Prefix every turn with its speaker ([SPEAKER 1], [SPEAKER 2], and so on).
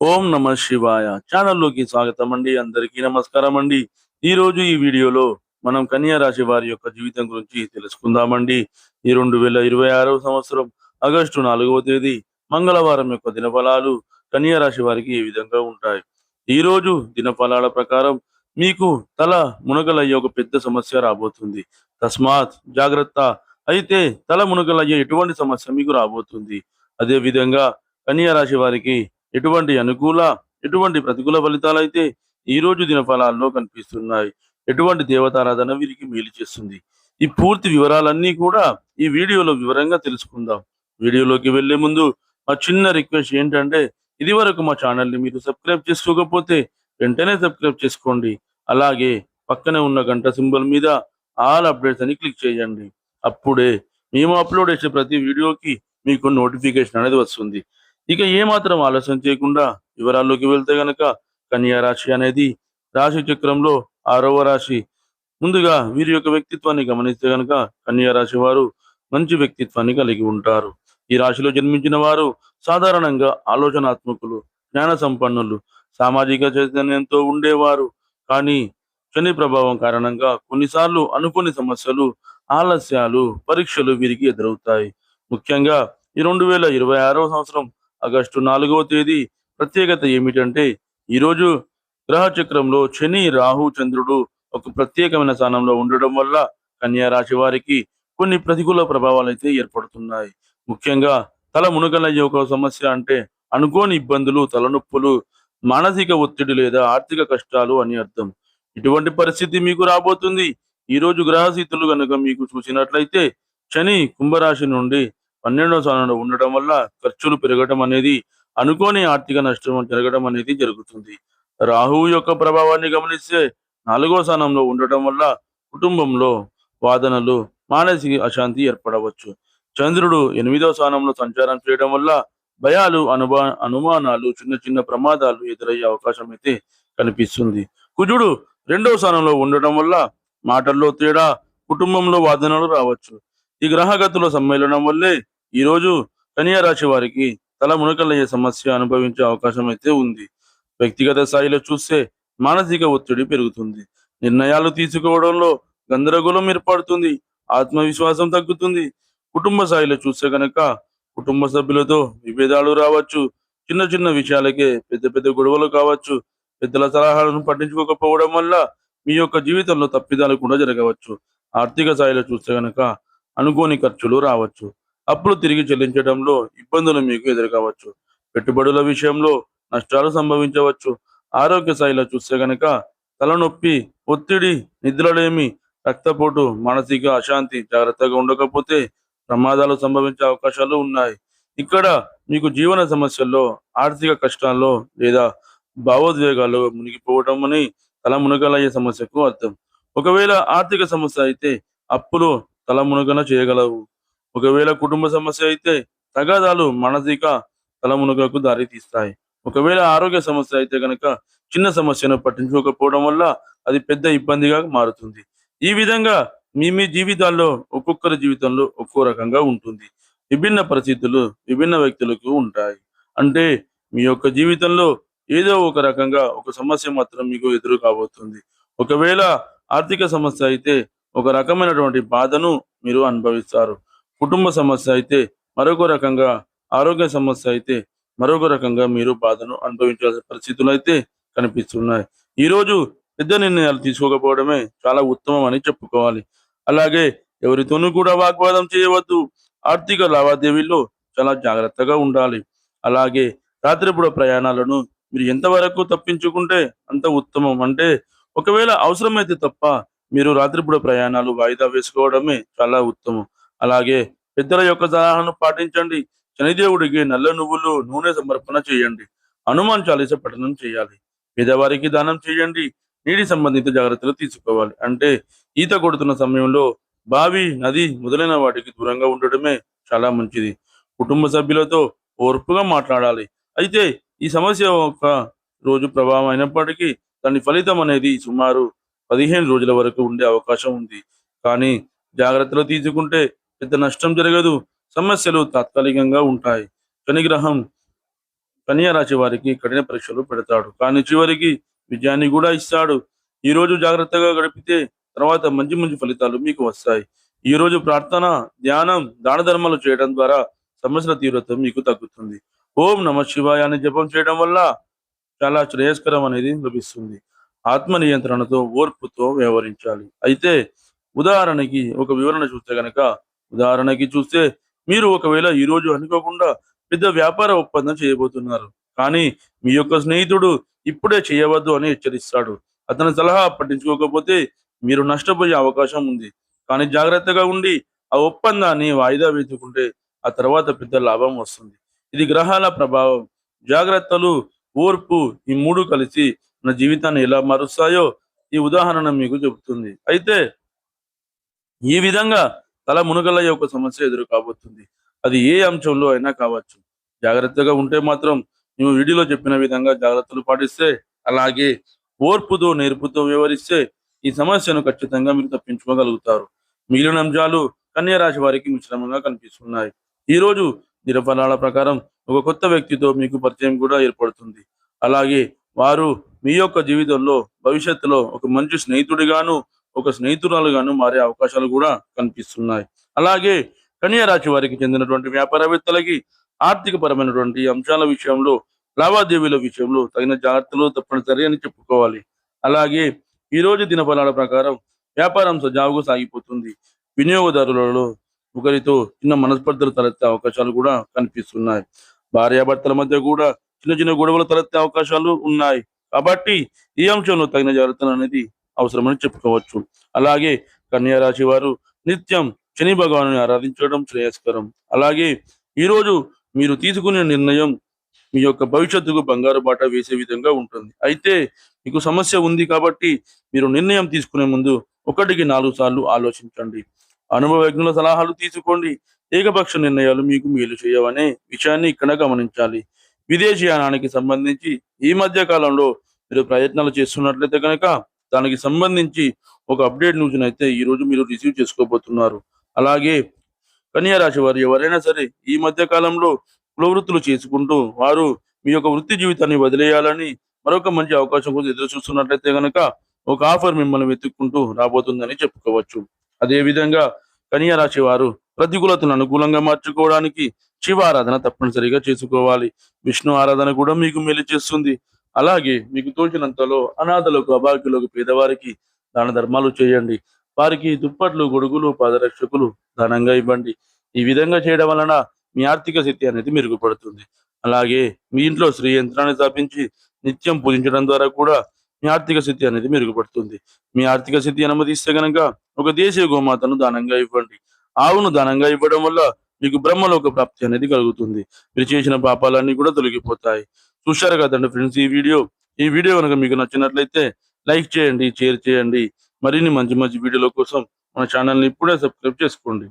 [SPEAKER 1] ఓం నమ శివాయ ఛానల్లోకి స్వాగతం అండి. అందరికీ నమస్కారం అండి. ఈరోజు ఈ వీడియోలో మనం కన్యా రాశి వారి యొక్క జీవితం గురించి తెలుసుకుందామండి. ఈ 2026వ సంవత్సరం ఆగస్టు 4వ తేదీ మంగళవారం యొక్క దినఫలాలు కన్యా రాశి వారికి ఏ విధంగా ఉంటాయి. ఈ రోజు దినఫలాల ప్రకారం మీకు తల మునకలయ్యే ఒక పెద్ద సమస్య రాబోతుంది. తస్మాత్ జాగ్రత్త. అయితే తల మునకలయ్యే ఎటువంటి సమస్య మీకు రాబోతుంది. అదే విధంగా కన్యా రాశి వారికి ఎటువంటి అనుకూల, ఎటువంటి ప్రతికూల ఫలితాలైతే ఈ రోజు దినఫలాల్లో కనిపిస్తున్నాయి. ఎటువంటి దేవతారాధన వీరికి మేలు చేస్తుంది. ఈ పూర్తి వివరాలన్నీ కూడా ఈ వీడియోలో వివరంగా తెలుసుకుందాం. వీడియోలోకి వెళ్లే ముందు మా చిన్న రిక్వెస్ట్ ఏంటంటే, ఇదివరకు మా ఛానల్ని మీరు సబ్స్క్రైబ్ చేసుకోకపోతే వెంటనే సబ్స్క్రైబ్ చేసుకోండి. అలాగే పక్కనే ఉన్న గంట సింబల్ మీద ఆల్ అప్డేట్స్ అని క్లిక్ చేయండి. అప్పుడే మేము అప్లోడ్ చేసే ప్రతి వీడియోకి మీకు నోటిఫికేషన్ అనేది వస్తుంది. ఇక ఏమాత్రం ఆలస్యం చేయకుండా వివరాల్లోకి వెళ్తే గనక కన్యా రాశి అనేది రాశి చక్రంలో 6వ రాశి. ముందుగా వీరి యొక్క వ్యక్తిత్వాన్ని గమనిస్తే గనక కన్యా రాశి వారు మంచి వ్యక్తిత్వాన్ని కలిగి ఉంటారు. ఈ రాశిలో జన్మించిన వారు సాధారణంగా ఆలోచనాత్మకులు, జ్ఞాన సంపన్నులు, సామాజిక చైతన్యంతో ఉండేవారు. కానీ శని ప్రభావం కారణంగా కొన్నిసార్లు అనుకోని సమస్యలు, ఆలస్యాలు, పరీక్షలు వీరికి ఎదురవుతాయి. ముఖ్యంగా ఈ 2026వ సంవత్సరం ఆగస్టు 4వ తేదీ ప్రత్యేకత ఏమిటంటే, ఈరోజు గ్రహ చక్రంలో శని, రాహు, చంద్రుడు ఒక ప్రత్యేకమైన స్థానంలో ఉండడం వల్ల కన్యా రాశి వారికి కొన్ని ప్రతికూల ప్రభావాలు అయితే ఏర్పడుతున్నాయి. ముఖ్యంగా తల మునకలయ్యే ఒక సమస్య అంటే అనుకోని ఇబ్బందులు, తలనొప్పులు, మానసిక ఒత్తిడి లేదా ఆర్థిక కష్టాలు అని అర్థం. ఇటువంటి పరిస్థితి మీకు రాబోతుంది. ఈ రోజు గ్రహస్థితులు కనుక మీకు చూసినట్లయితే శని కుంభరాశి నుండి 12వ స్థానంలో ఉండడం వల్ల ఖర్చులు పెరగడం అనేది, అనుకోని ఆర్థిక నష్టం జరగడం అనేది జరుగుతుంది. రాహువు యొక్క ప్రభావాన్ని గమనిస్తే 4వ స్థానంలో ఉండటం వల్ల కుటుంబంలో వాదనలు, మానసిక అశాంతి ఏర్పడవచ్చు. చంద్రుడు 8వ స్థానంలో సంచారం చేయడం వల్ల భయాలు, అనుమానాలు, చిన్న చిన్న ప్రమాదాలు ఎదురయ్యే అవకాశం అయితే కనిపిస్తుంది. కుజుడు 2వ స్థానంలో ఉండటం వల్ల మాటల్లో తేడా, కుటుంబంలో వాదనలు రావచ్చు. ఈ గ్రహగతుల సమ్మేళనం వల్లే ఈరోజు కన్యా రాశి వారికి తల మునకలయ్యే సమస్య అనుభవించే అవకాశం అయితే ఉంది. వ్యక్తిగత స్థాయిలో చూస్తే మానసిక ఒత్తిడి పెరుగుతుంది. నిర్ణయాలు తీసుకోవడంలో గందరగోళం ఏర్పడుతుంది. ఆత్మవిశ్వాసం తగ్గుతుంది. కుటుంబ స్థాయిలో చూస్తే కనుక కుటుంబ సభ్యులతో విభేదాలు రావచ్చు. చిన్న చిన్న విషయాలకే పెద్ద పెద్ద గొడవలు కావచ్చు. పెద్దల సలహాలను పట్టించుకోకపోవడం వల్ల మీ యొక్క జీవితంలో తప్పిదాలు కూడా జరగవచ్చు. ఆర్థిక స్థాయిలో చూస్తే కనుక అనుకోని ఖర్చులు రావచ్చు. అప్పులు తిరిగి చెల్లించడంలో ఇబ్బందులు మీకు ఎదురుకావచ్చు. పెట్టుబడుల విషయంలో నష్టాలు సంభవించవచ్చు. ఆరోగ్య స్థాయిలో చూస్తే గనక తలనొప్పి, ఒత్తిడి, నిద్రలేమి, రక్తపోటు, మానసిక అశాంతి జాగ్రత్తగా ఉండకపోతే ప్రమాదాలు సంభవించే అవకాశాలు ఉన్నాయి. ఇక్కడ మీకు జీవన సమస్యల్లో, ఆర్థిక కష్టాల్లో లేదా భావోద్వేగాల్లో మునిగిపోవడం అని తల మునకలయ్యే సమస్యకు అర్థం. ఒకవేళ ఆర్థిక సమస్య అయితే అప్పులు తల మునకన చేయగలవు. ఒకవేళ కుటుంబ సమస్య అయితే తగాదాలు మానసిక తలమునకకు దారి తీస్తాయి. ఒకవేళ ఆరోగ్య సమస్య అయితే కనుక చిన్న సమస్యను పట్టించుకోకపోవడం వల్ల అది పెద్ద ఇబ్బందిగా మారుతుంది. ఈ విధంగా మీ మీ జీవితాల్లో ఒక్కొక్కరి జీవితంలో ఒక్కో రకంగా ఉంటుంది. విభిన్న పరిస్థితులు విభిన్న వ్యక్తులకు ఉంటాయి. అంటే మీ యొక్క జీవితంలో ఏదో ఒక రకంగా ఒక సమస్య మాత్రం మీకు ఎదురు కాబోతుంది. ఒకవేళ ఆర్థిక సమస్య అయితే ఒక రకమైనటువంటి బాధను మీరు అనుభవిస్తారు. కుటుంబ సమస్య అయితే మరొక రకంగా, ఆరోగ్య సమస్య అయితే మరొక రకంగా మీరు బాధను అనుభవించాల్సిన పరిస్థితులు అయితే కనిపిస్తున్నాయి. ఈరోజు పెద్ద నిర్ణయాలు తీసుకోకపోవడమే చాలా ఉత్తమం అని చెప్పుకోవాలి. అలాగే ఎవరితోనూ కూడా వాగ్వాదం చేయవద్దు. ఆర్థిక లావాదేవీల్లో చాలా జాగ్రత్తగా ఉండాలి. అలాగే రాత్రిపూట ప్రయాణాలను మీరు ఎంతవరకు తప్పించుకుంటే అంత ఉత్తమం. అంటే ఒకవేళ అవసరమైతే తప్ప మీరు రాత్రిపూట ప్రయాణాలు వాయిదా వేసుకోవడమే చాలా ఉత్తమం. అలాగే పెద్దల యొక్క సలహాను పాటించండి. శనిదేవుడికి నల్ల నువ్వులు నూనె సమర్పణ చేయండి. హనుమాన్ చాలీస పఠనం చేయాలి. పేదవారికి దానం చేయండి. నీటి సంబంధిత జాగ్రత్తలు తీసుకోవాలి. అంటే ఈత కొడుతున్న సమయంలో బావి, నది మొదలైన వాటికి దూరంగా ఉండటమే చాలా మంచిది. కుటుంబ సభ్యులతో ఓర్పుగా మాట్లాడాలి. అయితే ఈ సమస్య ఒక రోజు ప్రభావం అయినప్పటికీ దాని ఫలితం అనేది సుమారు 15 రోజుల వరకు ఉండే అవకాశం ఉంది. కానీ జాగ్రత్తలు తీసుకుంటే పెద్ద నష్టం జరగదు. సమస్యలు తాత్కాలికంగా ఉంటాయి. శనిగ్రహం కన్యా రాశి వారికి కఠిన పరీక్షలు పెడతాడు, కానీ చివరికి విజయాన్ని కూడా ఇస్తాడు. ఈ రోజు జాగ్రత్తగా గడిపితే తర్వాత మంచి మంచి ఫలితాలు మీకు వస్తాయి. ఈ రోజు ప్రార్థన, ధ్యానం, దాన ధర్మాలు చేయడం ద్వారా సమస్యల తీవ్రత మీకు తగ్గుతుంది. ఓం నమ శివాయ అని జపం చేయడం వల్ల చాలా శ్రేయస్కరం అనేది లభిస్తుంది. ఆత్మ నియంత్రణతో, ఓర్పుతో వ్యవహరించాలి. అయితే ఉదాహరణకి ఒక వివరణ చూస్తే గనక, చూస్తే మీరు ఒకవేళ ఈ రోజు అనుకోకుండా పెద్ద వ్యాపార ఒప్పందం చేయబోతున్నారు. కానీ మీ యొక్క స్నేహితుడు ఇప్పుడే చేయవద్దు అని హెచ్చరిస్తాడు. అతని సలహా పట్టించుకోకపోతే మీరు నష్టపోయే అవకాశం ఉంది. కానీ జాగ్రత్తగా ఉండి ఆ ఒప్పందాన్ని వాయిదా వేసుకుంటే ఆ తర్వాత పెద్ద లాభం వస్తుంది. ఇది గ్రహాల ప్రభావం, జాగ్రత్తలు, ఓర్పు, ఈ మూడు కలిసి మన జీవితాన్ని ఎలా మారుస్తాయో ఈ ఉదాహరణ మీకు చెబుతుంది. అయితే ఈ విధంగా తల మునగలయ్యే ఒక సమస్య ఎదురు కాబోతుంది. అది ఏ అంశంలో అయినా కావచ్చు. జాగ్రత్తగా ఉంటే మాత్రం మేము వీడియోలో చెప్పిన విధంగా జాగ్రత్తలు పాటిస్తే, అలాగే ఓర్పుతో, నేర్పుతో వ్యవహరిస్తే ఈ సమస్యను ఖచ్చితంగా మీరు తప్పించుకోగలుగుతారు. మిగిలిన అంశాలు కన్యా రాశి వారికి మిశ్రమంగా కనిపిస్తున్నాయి. ఈ రోజు దినఫలాల ప్రకారం ఒక కొత్త వ్యక్తితో మీకు పరిచయం కూడా ఏర్పడుతుంది. అలాగే వారు మీ యొక్క జీవితంలో భవిష్యత్తులో ఒక మంచి స్నేహితుడిగాను, ఒక స్నేహితురాలుగాను మారే అవకాశాలు కూడా కనిపిస్తున్నాయి. అలాగే కన్యా రాశి వారికి చెందినటువంటి వ్యాపారవేత్తలకి ఆర్థిక పరమైనటువంటి అంశాల విషయంలో, లావాదేవీల విషయంలో తగిన జాగ్రత్తలు తప్పనిసరి అని చెప్పుకోవాలి. అలాగే ఈ రోజు దినఫలాల ప్రకారం వ్యాపారం సజావుగా సాగిపోతుంది. వినియోగదారులలో ఒకరితో చిన్న మనస్పర్ధలు తలెత్తే అవకాశాలు కూడా కనిపిస్తున్నాయి. భార్యాభర్తల మధ్య కూడా చిన్న చిన్న గొడవలు తలెత్తే అవకాశాలు ఉన్నాయి. కాబట్టి ఈ అంశంలో తగిన జాగ్రత్తలు అనేది అవసరమని చెప్పుకోవచ్చు. అలాగే కన్యా రాశి వారు నిత్యం శని భగవాను ఆరాధించడం శ్రేయస్కరం. అలాగే ఈరోజు మీరు తీసుకునే నిర్ణయం మీ యొక్క భవిష్యత్తుకు బంగారు బాట వేసే విధంగా ఉంటుంది. అయితే మీకు సమస్య ఉంది కాబట్టి మీరు నిర్ణయం తీసుకునే ముందు 1కి 4 సార్లు ఆలోచించండి. అనుభవజ్ఞుల సలహాలు తీసుకోండి. ఏకపక్ష నిర్ణయాలు మీకు మేలు చేయవనే విషయాన్ని ఇక్కడ గమనించాలి. విదేశీయానానికి సంబంధించి ఈ మధ్య కాలంలో మీరు ప్రయత్నాలు చేస్తున్నట్లయితే కనుక దానికి సంబంధించి ఒక అప్డేట్ న్యూస్ అయితే ఈ రోజు మీరు రిసీవ్ చేసుకోబోతున్నారు. అలాగే కన్యా రాశి వారు ఎవరైనా సరే ఈ మధ్య కాలంలో కులవృత్తులు చేసుకుంటూ వారు మీ యొక్క వృత్తి జీవితాన్ని వదిలేయాలని మరొక మంచి అవకాశం కోసం ఎదురు చూస్తున్నట్లయితే కనుక ఒక ఆఫర్ మిమ్మల్ని వెతుక్కుంటూ రాబోతుందని చెప్పుకోవచ్చు. అదే విధంగా కన్యా రాశి వారు ప్రతికూలతను అనుకూలంగా మార్చుకోవడానికి శివ ఆరాధన తప్పనిసరిగా చేసుకోవాలి. విష్ణు ఆరాధన కూడా మీకు మేలు చేస్తుంది. అలాగే మీకు తోచినంతలో అనాథలకు, అభాగ్యులకు, పేదవారికి దాన ధర్మాలు చేయండి. వారికి దుప్పట్లు, గొడుగులు, పాదరక్షకులు దానంగా ఇవ్వండి. ఈ విధంగా చేయడం వలన మీ ఆర్థిక స్థితి అనేది మెరుగుపడుతుంది. అలాగే మీ ఇంట్లో శ్రీ యంత్రాన్ని స్థాపించి నిత్యం పూజించడం ద్వారా కూడా మీ ఆర్థిక స్థితి అనేది మెరుగుపడుతుంది. మీ ఆర్థిక స్థితి అనుమతిస్తే గనక ఒక దేశీయ గోమాతను దానంగా ఇవ్వండి. ఆవును దానంగా ఇవ్వడం వల్ల మీకు బ్రహ్మలోక ప్రాప్తి అనేది కలుగుతుంది. మీరు చేసిన పాపాలన్నీ కూడా తొలగిపోతాయి. చూశారు కదండి ఫ్రెండ్స్ ఈ వీడియో కనుక మీకు నచ్చినట్లయితే లైక్ చేయండి, షేర్ చేయండి. మరిన్ని మంచి మంచి వీడియోల కోసం మన ఛానల్ని ఇప్పుడే సబ్స్క్రైబ్ చేసుకోండి.